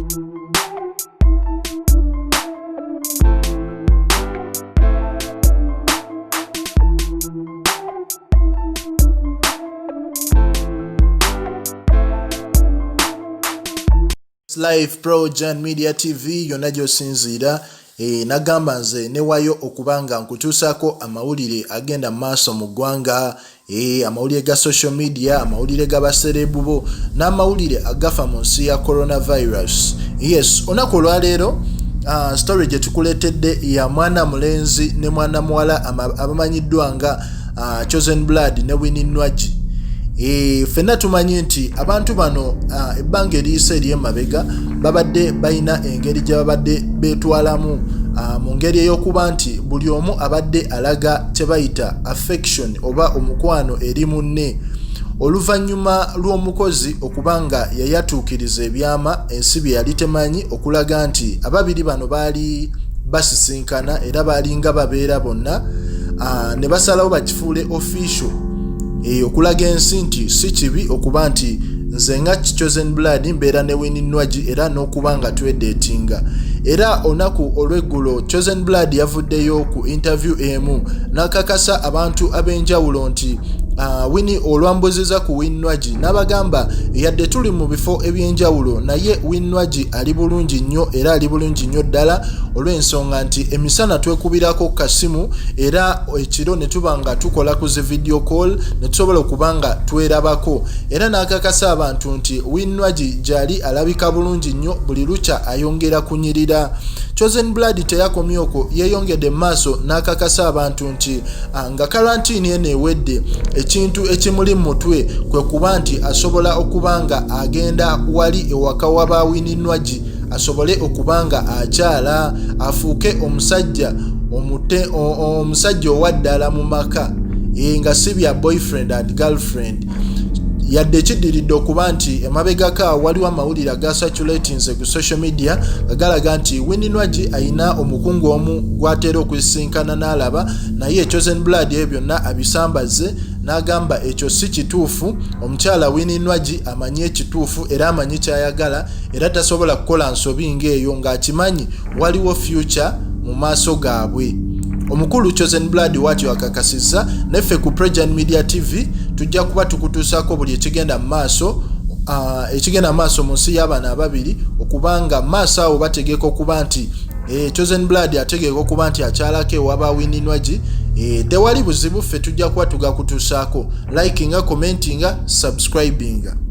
Live Pro Jan Media TV yonna gy'osinziira nagamba nze newayo okubanga nkutuusaako amawulire agenda maaso mu ggwanga, amawulire ga social media, amawulire g'abaserebu bo n'amawulire agafa mu nsi ya coronavirus. Yes, olunaku olwaleero story gye tukuleetedde ya mwana mulenzi ne mwana muwala abamanyiddwa nga Chosen Blood ne Winnie Nwagi. Fenna tumanyi nti abantu bano ebbanga eriyise ery'emabega babadde balina engeri gye babadde beetwalamu mu ngeri ey'okuba nti buli omu abadde alaga kye bayita affection oba omukwano eri munne oluvannyuma lw'omukozi okubanga yayatuukiriza ebyama ensi bye yali temanyi okulaga nti ababiri bano baali basisinkana era baalinga babeera bonna ne basalawo bakifuule official okulaga ensi nti si kibi okuba nti nze nga Chosen Blood mbeera ne Winnie Nwagi era n'okuba nga twedeetinga. Era olunaku olw'eggulo Chosen Blood yavuddeyo ku interview emu n'akakasa abantu ab'enjawulo nti Winnie olwambuziza ku Winnie Nwagi n'abagamba yadde tuli mu bifo eby'enjawulo naye Winnie Nwagi ali bulungi nnyo era ali bulungi nnyo ddala olw'ensonga nti emisana twekubirako kasimu era ekiro ne tuba nga tukola ku zi video call ne tusobola okuba nga twerabako. Era n'akakasa abantu nti Winnie Nwagi gyali alabika bulungi nnyo buli lukya ayongera kunyirira. Chosen Blood teyakomyoko yeeyongedde maaso n'akakasa abantu nti nga karantini eno ewedde ekintu ekimuli mu mutwe kwe kuba nti asobola okuba nga agenda wali ewaka waba Winnie Nwagi asobole okuba nga akyala afuuke omusajja omusajja owaddala mu maka nga si bya boyfriend and girlfriend. Yadde kiddiridde okuba nti emabegaka waliwo amawulire aga circulatinze ku social media agalaga nti Winnie Nwagi ayina omukungu omu gw'ateera okwisinkana n'alaba naye Chosen Blood ebyo byonna abisambaze n'agamba ekyo si kituufu. Omukyala Winnie Nwagi amanyi ekituufu era amanyi kyayagala era tasobola kukola nsobi ng'eyo ng'akimanyi waliwo future mu maaso gaabwe. Omukulu Chosen Blood watyo akakasizza neffe ku Pro Media TV tujja kuba tukutuusaako buli ekigenda maaso mu nsi y'abaana ababiri okubanga maaso awo bategeeka okuba nti Chosen Blood ategeeka okuba nti akyalako ewaba Winnie Nwagi. Tewali buzibu, ffe tujja kuba tugakutuusaako. Likinga, commentinga, subscribinga.